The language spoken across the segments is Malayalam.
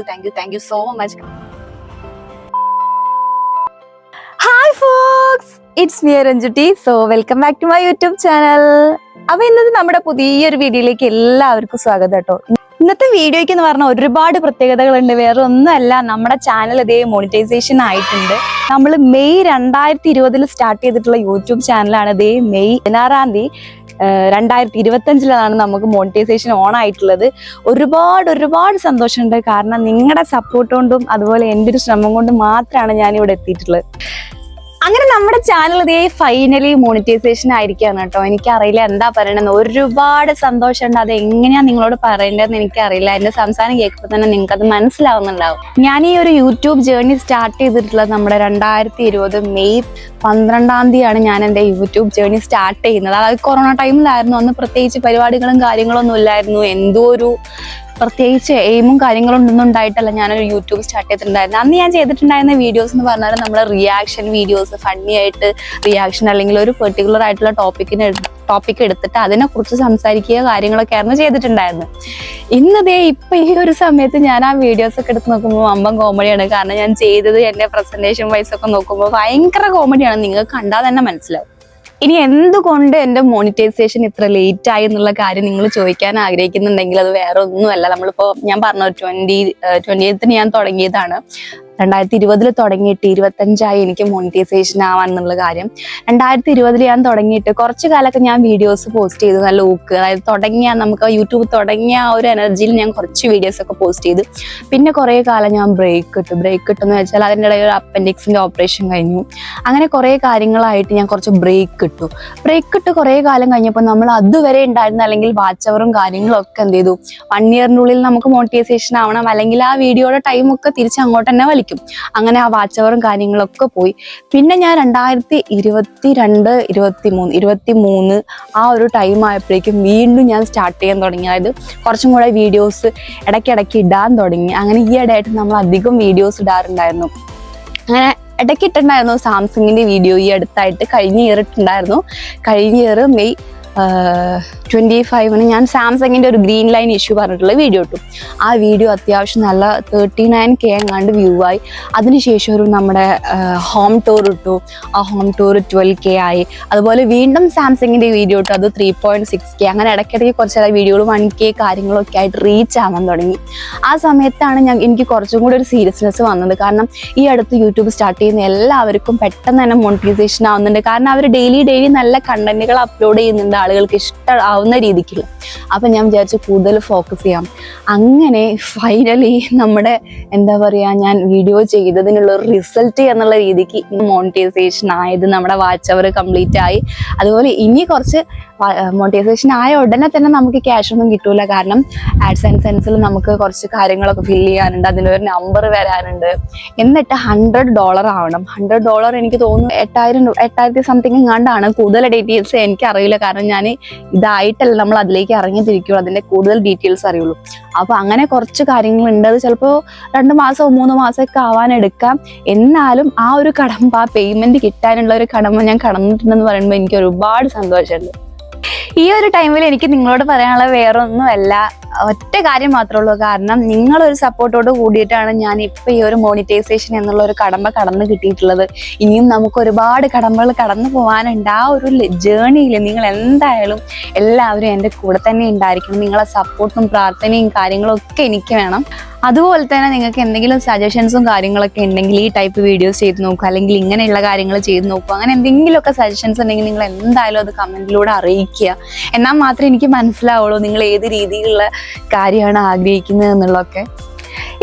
Thank you so much. Hi folks, it's me Ranjuti. So welcome back to my YouTube channel. അപ്പൊ ഇന്നത്തെ നമ്മുടെ പുതിയൊരു വീഡിയോയിലേക്ക് എല്ലാവർക്കും സ്വാഗതം കേട്ടോ. ഇന്നത്തെ വീഡിയോയ്ക്ക് എന്ന് പറഞ്ഞാൽ ഒരുപാട് പ്രത്യേകതകളുണ്ട്. വേറെ ഒന്നുമല്ല, നമ്മുടെ ചാനൽ ഇതേ മോണിറ്റൈസേഷൻ ആയിട്ടുണ്ട്. നമ്മൾ മെയ് 2020 സ്റ്റാർട്ട് ചെയ്തിട്ടുള്ള യൂട്യൂബ് ചാനലാണ്. ഇതേ മെയ് 16 2025 നമുക്ക് മോണിറ്റൈസേഷൻ ഓൺ ആയിട്ടുള്ളത്. ഒരുപാട് സന്തോഷമുണ്ട്. കാരണം നിങ്ങളുടെ സപ്പോർട്ട് കൊണ്ടും അതുപോലെ എൻ്റെ ഒരു ശ്രമം കൊണ്ടും മാത്രമാണ് ഞാനിവിടെ എത്തിയിട്ടുള്ളത്. അങ്ങനെ നമ്മുടെ ചാനൽ ഇതേ ഫൈനലി മോണിറ്റൈസേഷൻ ആയിരിക്കാണ് കേട്ടോ. എനിക്കറിയില്ല എന്താ പറയണെന്ന്. ഒരുപാട് സന്തോഷമുണ്ട്. അത് എങ്ങനെയാ നിങ്ങളോട് പറയേണ്ടതെന്ന് എനിക്കറിയില്ല. എന്റെ സംസാരം കേൾക്കുമ്പോൾ തന്നെ നിങ്ങൾക്ക് അത് മനസ്സിലാവുന്നുണ്ടാവും. ഞാൻ ഈ ഒരു യൂട്യൂബ് ജേർണി സ്റ്റാർട്ട് ചെയ്തിട്ടുള്ളത് നമ്മുടെ 2020 മെയ് 12 ഞാൻ എൻ്റെ യൂട്യൂബ് ജേർണി സ്റ്റാർട്ട് ചെയ്യുന്നത്. അതായത് കൊറോണ ടൈമിലായിരുന്നു. അന്ന് പ്രത്യേകിച്ച് പരിപാടികളും കാര്യങ്ങളൊന്നും ഇല്ലായിരുന്നു. എന്തോ ഒരു പ്രത്യേകിച്ച് എയിമും കാര്യങ്ങളൊന്നും ഉണ്ടായിട്ടല്ല ഞാനൊരു യൂട്യൂബ് സ്റ്റാർട്ട് ചെയ്തിട്ടുണ്ടായിരുന്നു. അന്ന് ഞാൻ ചെയ്തിട്ടുണ്ടായിരുന്ന വീഡിയോസ് എന്ന് പറഞ്ഞാൽ നമ്മൾ റിയാക്ഷൻ വീഡിയോസ്, ഫണ്ണി ആയിട്ട് റിയാക്ഷൻ, അല്ലെങ്കിൽ ഒരു പെർട്ടിക്കുലർ ആയിട്ടുള്ള ടോപ്പിക് എടുത്തിട്ട് അതിനെക്കുറിച്ച് സംസാരിക്കുക കാര്യങ്ങളൊക്കെ ആയിരുന്നു ചെയ്തിട്ടുണ്ടായിരുന്നത്. ഇന്നതേ ഇപ്പൊ ഈ ഒരു സമയത്ത് ഞാൻ ആ വീഡിയോസ് ഒക്കെ എടുത്ത് നോക്കുമ്പോൾ വമ്പൻ കോമഡിയാണ്. കാരണം ഞാൻ ചെയ്തത് എൻ്റെ പ്രസന്റേഷൻ വൈസ് ഒക്കെ നോക്കുമ്പോൾ ഭയങ്കര കോമഡിയാണ്. നിങ്ങൾക്ക് കണ്ടാൽ തന്നെ മനസ്സിലാവും. ഇനി എന്തുകൊണ്ട് എൻ്റെ മോണിറ്റൈസേഷൻ ഇത്ര ലേറ്റ് ആയി എന്നുള്ള കാര്യം നിങ്ങൾ ചോദിക്കാൻ ആഗ്രഹിക്കുന്നുണ്ടെങ്കിൽ അത് വേറെ ഒന്നുമല്ല. നമ്മളിപ്പോൾ ഞാൻ പറഞ്ഞ 20th ഞാൻ തുടങ്ങിയതാണ്. 2020 തുടങ്ങിയിട്ട് 25 എനിക്ക് മോണിറ്റൈസേഷൻ ആവാൻ എന്നുള്ള കാര്യം. 2020 ഞാൻ തുടങ്ങിയിട്ട് കുറച്ച് കാലമൊക്കെ ഞാൻ വീഡിയോസ് പോസ്റ്റ് ചെയ്തു. നല്ല ഊക്ക്, അതായത് നമുക്ക് യൂട്യൂബ് തുടങ്ങിയ ആ ഒരു എനർജിയിൽ ഞാൻ കുറച്ച് വീഡിയോസ് ഒക്കെ പോസ്റ്റ് ചെയ്തു. പിന്നെ കുറേ കാലം ഞാൻ ബ്രേക്ക് ഇട്ടെന്ന് വെച്ചാൽ അതിൻ്റെ ഇടയിൽ ഒരു അപ്പൻഡിക്സിൻ്റെ ഓപ്പറേഷൻ കഴിഞ്ഞു. അങ്ങനെ കുറേ കാര്യങ്ങളായിട്ട് ഞാൻ കുറച്ച് ബ്രേക്ക് ഇട്ട് കുറേ കാലം കഴിഞ്ഞപ്പോൾ നമ്മൾ അതുവരെ ഉണ്ടായിരുന്ന അല്ലെങ്കിൽ വാച്ച് അവറും കാര്യങ്ങളും ഒക്കെ എന്ത് ചെയ്തു, 1 ഇയറിനുള്ളിൽ നമുക്ക് മോണിറ്റൈസേഷൻ ആവണം, അല്ലെങ്കിൽ ആ വീഡിയോയുടെ ടൈമൊക്കെ തിരിച്ച് അങ്ങോട്ട് തന്നെ വലിക്കും. അങ്ങനെ ആ വാച്ച് അവറും കാര്യങ്ങളൊക്കെ പോയി. പിന്നെ ഞാൻ 2022-23 ആ ഒരു ടൈം ആയപ്പോഴേക്കും വീണ്ടും ഞാൻ സ്റ്റാർട്ട് ചെയ്യാൻ തുടങ്ങി. അതായത് കുറച്ചും കൂടെ വീഡിയോസ് ഇടയ്ക്കിടയ്ക്ക് ഇടാൻ തുടങ്ങി. അങ്ങനെ ഈ ഇടയായിട്ട് നമ്മൾ അധികം വീഡിയോസ് ഇടാറുണ്ടായിരുന്നു. അങ്ങനെ ഇടയ്ക്ക് ഇട്ടുണ്ടായിരുന്നു സാംസങ്ങിന്റെ വീഡിയോ. ഈ അടുത്തായിട്ട് കഴിഞ്ഞ ഇയർ ഇട്ടുണ്ടായിരുന്നു. കഴിഞ്ഞ ഇയർ മെയ് 25 ഞാൻ സാംസങ്ങിന്റെ ഒരു ഗ്രീൻ ലൈൻ ഇഷ്യൂ പറഞ്ഞിട്ടുള്ള വീഡിയോ ഇട്ടു. ആ വീഡിയോ അത്യാവശ്യം നല്ല 39K എങ്ങാണ്ട് വ്യൂ ആയി. അതിനുശേഷം ഒരു നമ്മുടെ ഹോം ടൂർ ഇട്ടു. ആ ഹോം ടൂർ 12K ആയി. അതുപോലെ വീണ്ടും സാംസങ്ങിന്റെ വീഡിയോ ഇട്ടു. അത് 3.6K. അങ്ങനെ ഇടയ്ക്കിടയ്ക്ക് കുറച്ച് വീഡിയോകൾ 1K കാര്യങ്ങളൊക്കെ ആയിട്ട് റീച്ച് ആവാൻ തുടങ്ങി. ആ സമയത്താണ് എനിക്ക് കുറച്ചും കൂടി ഒരു സീരിയസ്നെസ് വന്നത്. കാരണം ഈ അടുത്ത് യൂട്യൂബ് സ്റ്റാർട്ട് ചെയ്യുന്ന എല്ലാവർക്കും പെട്ടെന്ന് തന്നെ മോണിറ്റൈസേഷൻ ആവുന്നുണ്ട്. കാരണം അവർ ഡെയിലി നല്ല കണ്ടന്റുകൾ അപ്ലോഡ് ചെയ്യുന്നുണ്ട്, ആളുകൾക്ക് ഇഷ്ടമാവുന്ന രീതിക്കുള്ള. അപ്പം ഞാൻ വിചാരിച്ചു കൂടുതൽ ഫോക്കസ് ചെയ്യാം. അങ്ങനെ ഫൈനലി നമ്മുടെ എന്താ പറയുക, ഞാൻ വീഡിയോ ചെയ്തതിനുള്ള റിസൾട്ട് എന്നുള്ള രീതിക്ക് മോണിറ്റൈസേഷൻ ആയത്. നമ്മുടെ വാച്ച് അവർ കംപ്ലീറ്റ് ആയി. അതുപോലെ ഇനി കുറച്ച് മോണിറ്റൈസേഷൻ ആയ ഉടനെ തന്നെ നമുക്ക് ക്യാഷ് ഒന്നും കിട്ടൂല. കാരണം ആഡ്സ് ആൻഡ് സെൻസിൽ നമുക്ക് കുറച്ച് കാര്യങ്ങളൊക്കെ ഫില്ല് ചെയ്യാനുണ്ട്, അതിനൊരു നമ്പർ വരാനുണ്ട്. എന്നിട്ട് $100 ആവണം. $100 എനിക്ക് തോന്നുന്നു 8,000 സംതിങ് എങ്ങാണ്ടാണ്. കൂടുതൽ ഡീറ്റെയിൽസ് എനിക്കറിയില്ല. കാരണം ഞാൻ ഇതായിട്ടല്ല നമ്മൾ അതിലേക്ക് ഇറങ്ങിത്തിരിക്കുള്ളൂ. അതിൻ്റെ കൂടുതൽ ഡീറ്റെയിൽസ് അറിയുള്ളൂ. അപ്പോൾ അങ്ങനെ കുറച്ച് കാര്യങ്ങളുണ്ട്. അത് ചിലപ്പോൾ 2 മാസമോ 3 മാസമൊക്കെ ആവാൻ എടുക്കാം. എന്നാലും ആ ഒരു കടമ്പ, ആ പേയ്മെന്റ് കിട്ടാനുള്ള ഒരു കടമ്പ ഞാൻ കടന്നിട്ടുണ്ടെന്ന് പറയുമ്പോൾ എനിക്ക് ഒരുപാട് സന്തോഷമുണ്ട്. ഈ ഒരു ടൈമിൽ എനിക്ക് നിങ്ങളോട് പറയാനുള്ള വേറെ ഒന്നുമല്ല, ഒറ്റ കാര്യം മാത്രമേ ഉള്ളൂ. കാരണം നിങ്ങളൊരു സപ്പോർട്ടോട് കൂടിയിട്ടാണ് ഞാൻ ഇപ്പം ഈ ഒരു മോണിറ്റൈസേഷൻ എന്നുള്ള ഒരു കടമ്പ കടന്നു കിട്ടിയിട്ടുള്ളത്. ഇനിയും നമുക്ക് ഒരുപാട് കടമ്പകൾ കടന്നു പോകാനുണ്ട്. ആ ഒരു ജേർണിയിൽ നിങ്ങൾ എന്തായാലും എല്ലാവരും എൻ്റെ കൂടെ തന്നെ ഉണ്ടായിരിക്കണം. നിങ്ങളെ സപ്പോർട്ടും പ്രാർത്ഥനയും കാര്യങ്ങളും ഒക്കെ എനിക്ക് വേണം. അതുപോലെ തന്നെ നിങ്ങൾക്ക് എന്തെങ്കിലും സജഷൻസും കാര്യങ്ങളൊക്കെ ഉണ്ടെങ്കിൽ ഈ ടൈപ്പ് വീഡിയോസ് ചെയ്ത് നോക്കുക, അല്ലെങ്കിൽ ഇങ്ങനെയുള്ള കാര്യങ്ങൾ ചെയ്ത് നോക്കുക. അങ്ങനെ എന്തെങ്കിലുമൊക്കെ സജഷൻസ് ഉണ്ടെങ്കിൽ നിങ്ങൾ എന്തായാലും അത് കമൻറ്റിലൂടെ അറിയിക്കുക. എന്നാൽ മാത്രമേ എനിക്ക് മനസ്സിലാവുള്ളൂ നിങ്ങൾ ഏത് രീതിയിലുള്ള കാര്യമാണ് ആഗ്രഹിക്കുന്നത് എന്നുള്ളതൊക്കെ.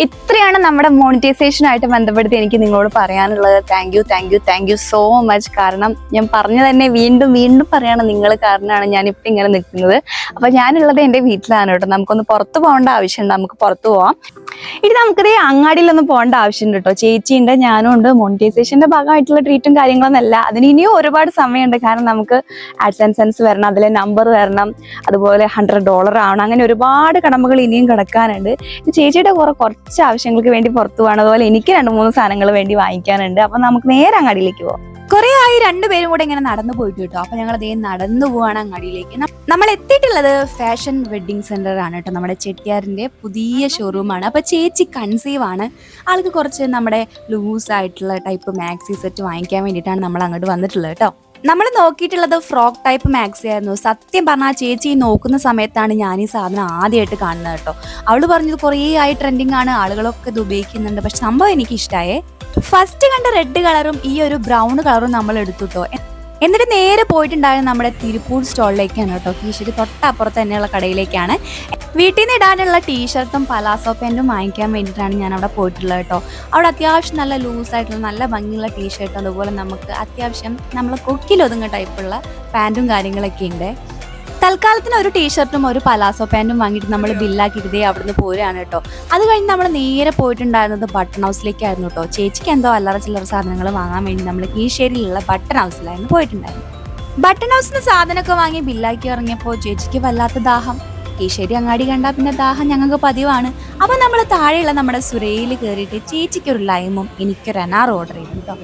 ഇത്രയാണ് നമ്മുടെ മോണിറ്റൈസേഷനായിട്ട് ബന്ധപ്പെടുത്തി എനിക്ക് നിങ്ങളോട് പറയാനുള്ളത്. Thank you so much. കാരണം ഞാൻ പറഞ്ഞു തന്നെ വീണ്ടും പറയണം, നിങ്ങൾ കാരണമാണ് ഞാനിപ്പോൾ ഇങ്ങനെ നിൽക്കുന്നത്. അപ്പം ഞാനുള്ളത് എൻ്റെ വീട്ടിലാണ് കേട്ടോ. നമുക്കൊന്ന് പുറത്ത് പോകേണ്ട ആവശ്യമുണ്ട്, നമുക്ക് പുറത്ത് പോവാം. ഇനി നമുക്കിത് അങ്ങാടിയിലൊന്നും പോകേണ്ട ആവശ്യമുണ്ട് കേട്ടോ. ചേച്ചിയുണ്ട്, ഞാനും ഉണ്ട്. മോണിറ്റൈസേഷൻ്റെ ഭാഗമായിട്ടുള്ള ട്രീറ്റും കാര്യങ്ങളൊന്നുമല്ല. അതിന് ഇനിയും ഒരുപാട് സമയമുണ്ട്. കാരണം നമുക്ക് ആഡ്സ് ആൻഡ് സെൻസ് വരണം, അതിലെ നമ്പർ വരണം, അതുപോലെ $100 ആവണം. അങ്ങനെ ഒരുപാട് കടമ്പകൾ ഇനിയും കിടക്കാനുണ്ട്. ചേച്ചിയുടെ കുറച്ച് ആവശ്യങ്ങൾക്ക് വേണ്ടി പുറത്തു പോകണം. അതുപോലെ എനിക്ക് 2-3 സാധനങ്ങൾ വേണ്ടി വാങ്ങിക്കാനുണ്ട്. അപ്പം നമുക്ക് നേരെ അങ്ങാടിയിലേക്ക് പോകാം. കുറെ ആയി രണ്ടുപേരും കൂടെ ഇങ്ങനെ നടന്നു പോയിട്ട് കേട്ടോ. അപ്പൊ ഞങ്ങൾ അതേ നടന്നു പോവാണ് അങ്ങാടിയിലേക്ക്. നമ്മൾ എത്തിയിട്ടുള്ളത് ഫാഷൻ വെഡിങ് സെന്റർ ആണ് കേട്ടോ. നമ്മുടെ ചെട്ടിയാറിന്റെ പുതിയ ഷോറൂമാണ്. അപ്പൊ ചേച്ചി കൺസീവ് ആണ്. ആൾക്ക് കുറച്ച് നമ്മുടെ ലൂസ് ആയിട്ടുള്ള ടൈപ്പ് മാക്സി സെറ്റ് വാങ്ങിക്കാൻ വേണ്ടിയിട്ടാണ് നമ്മൾ അങ്ങോട്ട് വന്നിട്ടുള്ളത് കേട്ടോ. നമ്മൾ നോക്കിയിട്ടുള്ളത് ഫ്രോക്ക് ടൈപ്പ് മാക്സി ആയിരുന്നു. സത്യം പറഞ്ഞാൽ ചേച്ചി നോക്കുന്ന സമയത്താണ് ഞാൻ ഈ സാധനം ആദ്യമായിട്ട് കാണുന്നത് കേട്ടോ. അവള് പറഞ്ഞത് കുറേ ആയി ട്രെൻഡിങ് ആണ്, ആളുകളൊക്കെ ഇത് ഉപയോഗിക്കുന്നുണ്ട്. പക്ഷെ സംഭവം എനിക്ക് ഇഷ്ടമായേ. ഫസ്റ്റ് കണ്ട റെഡ് കളറും ഈ ഒരു ബ്രൗൺ കളറും നമ്മൾ എടുത്തുട്ടോ. എന്നിട്ട് നേരെ പോയിട്ടുണ്ടായത് നമ്മുടെ തിരുപ്പൂർ സ്റ്റോളിലേക്കാണ് കേട്ടോ. കീശയ്ക്ക് തൊട്ടപ്പുറത്ത് തന്നെയുള്ള കടയിലേക്കാണ്. വീട്ടിൽ നിന്ന് ഇടാനുള്ള ടീഷർട്ടും പലാസോ പാൻറ്റും വാങ്ങിക്കാൻ വേണ്ടിയിട്ടാണ് ഞാൻ അവിടെ പോയിട്ടുള്ളത് കേട്ടോ. അവിടെ അത്യാവശ്യം നല്ല ലൂസായിട്ടുള്ള നല്ല ഭംഗിയുള്ള ടീഷർട്ടും അതുപോലെ നമുക്ക് അത്യാവശ്യം നമ്മൾ കൊക്കിലൊതുങ്ങുന്ന ടൈപ്പുള്ള പാൻറ്റും കാര്യങ്ങളൊക്കെ ഉണ്ട്. തൽക്കാലത്തിന് ഒരു ടീഷർട്ടും ഒരു പലാസോ പാൻറ്റും വാങ്ങിയിട്ട് നമ്മൾ ബില്ലാക്കിയിട്ടേ അവിടുന്ന് പോരുകയാണ് കേട്ടോ. അത് കഴിഞ്ഞ് നമ്മൾ നേരെ പോയിട്ടുണ്ടായിരുന്നത് ബട്ടൺ ഹൗസിലേക്കായിരുന്നു കേട്ടോ. ചേച്ചിക്ക് എന്തോ അല്ലറ ചില്ലറ സാധനങ്ങൾ വാങ്ങാൻ വേണ്ടി നമ്മൾ കീശ്ശേരിയിലുള്ള ബട്ടൺ ഹൗസിലായിരുന്നു പോയിട്ടുണ്ടായിരുന്നു. ബട്ടൺ ഹൗസിന് സാധനമൊക്കെ വാങ്ങി ബില്ലാക്കി ഇറങ്ങിയപ്പോൾ ചേച്ചിക്ക് വല്ലാത്ത ദാഹം. കീശ്ശേരി അങ്ങാടി കണ്ടാൽ പിന്നെ ദാഹം ഞങ്ങൾക്ക് പതിവാണ്. അപ്പം നമ്മൾ താഴെയുള്ള നമ്മുടെ സുരയിൽ കയറിയിട്ട് ചേച്ചിക്കൊരു ലൈമും എനിക്കൊരു അനാറും ഓർഡർ ചെയ്തു കേട്ടോ.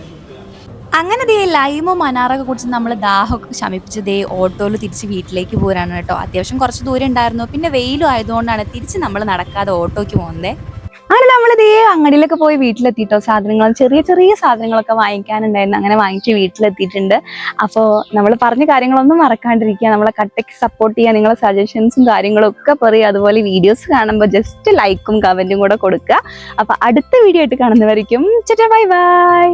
അങ്ങനെ ദേ ലൈമും അനാറൊക്കെ കുടിച്ച് നമ്മൾ ദാഹമൊക്കെ ശമിപ്പിച്ച് ദേ ഓട്ടോയിൽ തിരിച്ച് വീട്ടിലേക്ക് പോരാണ് കേട്ടോ. അത്യാവശ്യം കുറച്ച് ദൂരം ഉണ്ടായിരുന്നു. പിന്നെ വെയിലും ആയതുകൊണ്ടാണ് തിരിച്ച് നമ്മൾ നടക്കാതെ ഓട്ടോയ്ക്ക് പോകുന്നത്. അങ്ങനെ നമ്മളിതേ അങ്ങടിയിലൊക്കെ പോയി വീട്ടിലെത്തിയിട്ടോ. സാധനങ്ങൾ ചെറിയ ചെറിയ സാധനങ്ങളൊക്കെ വാങ്ങിക്കാനുണ്ടായിരുന്നു. അങ്ങനെ വാങ്ങിച്ച് വീട്ടിലെത്തിയിട്ടുണ്ട്. അപ്പോൾ നമ്മൾ പറഞ്ഞ കാര്യങ്ങളൊന്നും മറക്കാണ്ടിരിക്കുക. നമ്മളെ കട്ടയ്ക്ക് സപ്പോർട്ട് ചെയ്യുക. നിങ്ങളെ സജഷൻസും കാര്യങ്ങളും ഒക്കെ പറയുക. അതുപോലെ വീഡിയോസ് കാണുമ്പോൾ ജസ്റ്റ് ലൈക്കും കമൻറ്റും കൂടെ കൊടുക്കുക. അപ്പോൾ അടുത്ത വീഡിയോ ആയിട്ട് കാണുന്നവരേക്കും ബൈ ബൈ.